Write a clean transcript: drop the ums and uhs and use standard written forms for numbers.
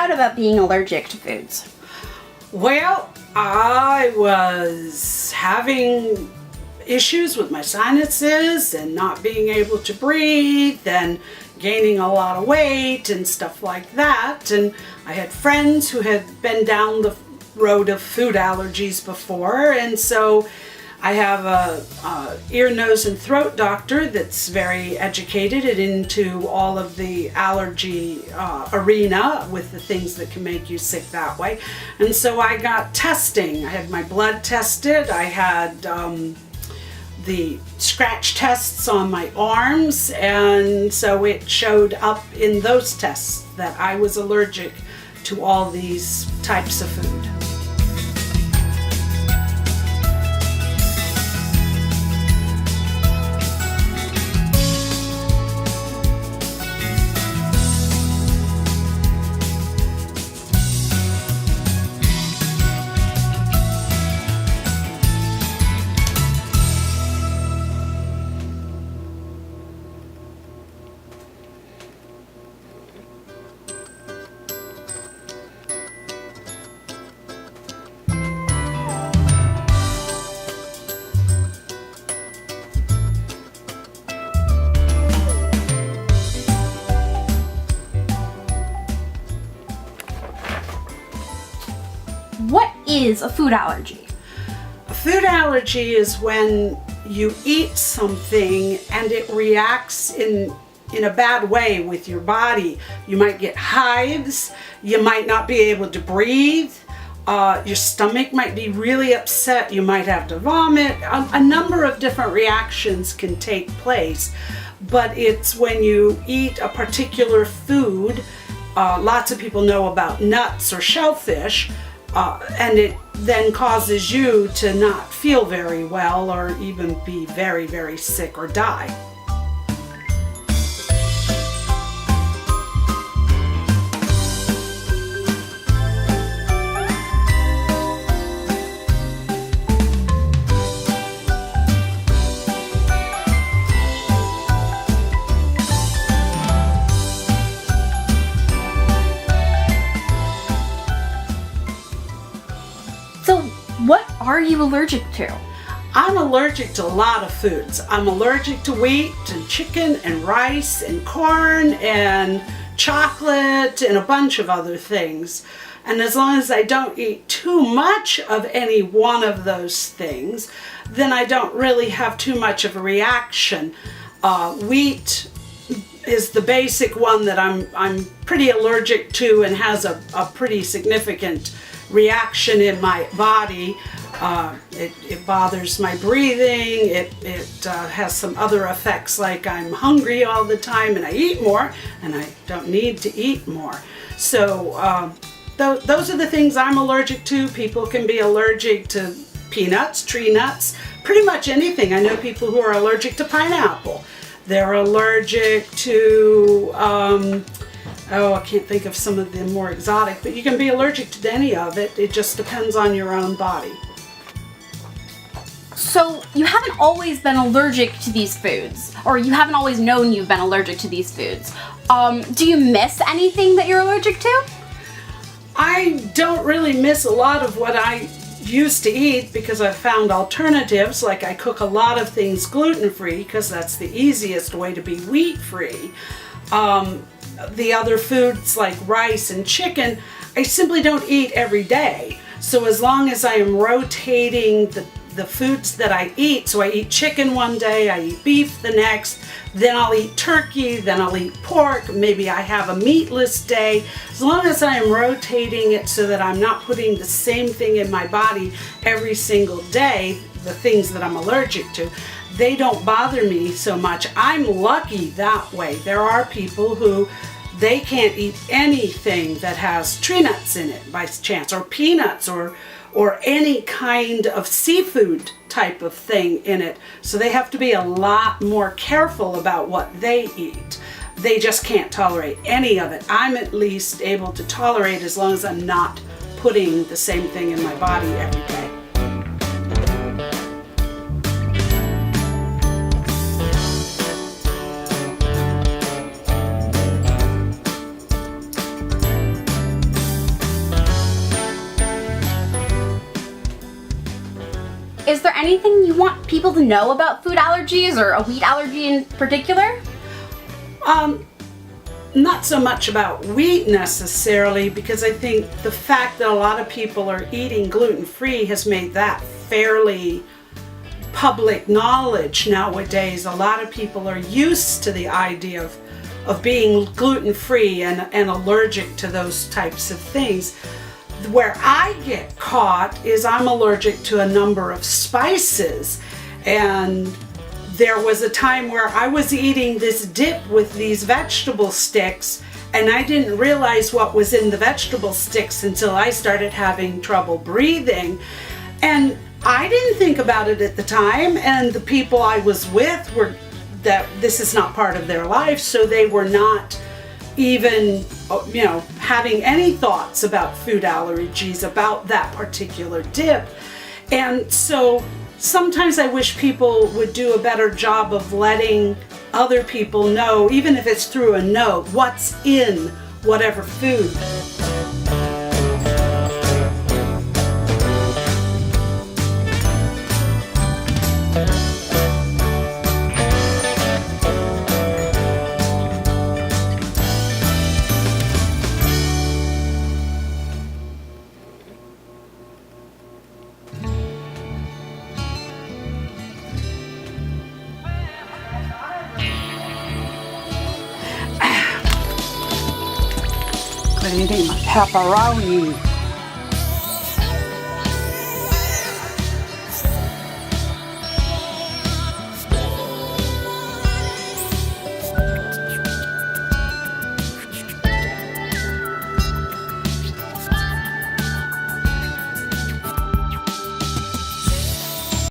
out about being allergic to foods? Well, I was having issues with my sinuses and not being able to breathe and gaining a lot of weight and stuff like that. And I had friends who had been down the road of food allergies before, and so I have a ear, nose, and throat doctor that's very educated and into all of the allergy arena with the things that can make you sick that way. And so I got testing. I had my blood tested. I had the scratch tests on my arms, and so it showed up in those tests that I was allergic to all these types of food. What is a food allergy? A food allergy is when you eat something and it reacts in a bad way with your body. You might get hives, you might not be able to breathe, your stomach might be really upset, you might have to vomit. A number of different reactions can take place, but it's when you eat a particular food. Lots of people know about nuts or shellfish, and it then causes you to not feel very well or even be very, very sick or die. So, what are you allergic to? I'm allergic to a lot of foods. I'm allergic to wheat and chicken and rice and corn and chocolate and a bunch of other things. And as long as I don't eat too much of any one of those things, then I don't really have too much of a reaction. Wheat is the basic one that I'm pretty allergic to and has a pretty significant reaction in my body. It bothers my breathing. It has some other effects, like I'm hungry all the time and I eat more, and I don't need to eat more. So those are the things I'm allergic to. People can be allergic to peanuts, tree nuts, pretty much anything. I know people who are allergic to pineapple. They're allergic to I can't think of some of the more exotic, but you can be allergic to any of it. It just depends on your own body. So, you haven't always been allergic to these foods, or you haven't always known you've been allergic to these foods. Do you miss anything that you're allergic to? I don't really miss a lot of what I used to eat because I've found alternatives. Like, I cook a lot of things gluten-free because that's the easiest way to be wheat-free. The other foods like rice and chicken, I simply don't eat every day. So as long as I am rotating the foods that I eat, so I eat chicken one day, I eat beef the next, then I'll eat turkey, then I'll eat pork, maybe I have a meatless day. As long as I am rotating it so that I'm not putting the same thing in my body every single day, the things that I'm allergic to, they don't bother me so much. I'm lucky that way. There are people who they can't eat anything that has tree nuts in it by chance, or peanuts, or any kind of seafood type of thing in it. So they have to be a lot more careful about what they eat. They just can't tolerate any of it. I'm at least able to tolerate as long as I'm not putting the same thing in my body every day. is there anything you want people to know about food allergies or a wheat allergy in particular? Not so much about wheat necessarily, because I think the fact that a lot of people are eating gluten-free has made that fairly public knowledge nowadays. A lot of people are used to the idea of being gluten-free and allergic to those types of things. Where I get caught is I'm allergic to a number of spices, and there was a time where I was eating this dip with these vegetable sticks, and I didn't realize what was in the vegetable sticks until I started having trouble breathing. And I didn't think about it at the time, and the people I was with were that this is not part of their life, so they were not even, having any thoughts about food allergies, about that particular dip. And so sometimes I wish people would do a better job of letting other people know, even if it's through a note, what's in whatever food. Eating my pepperoni.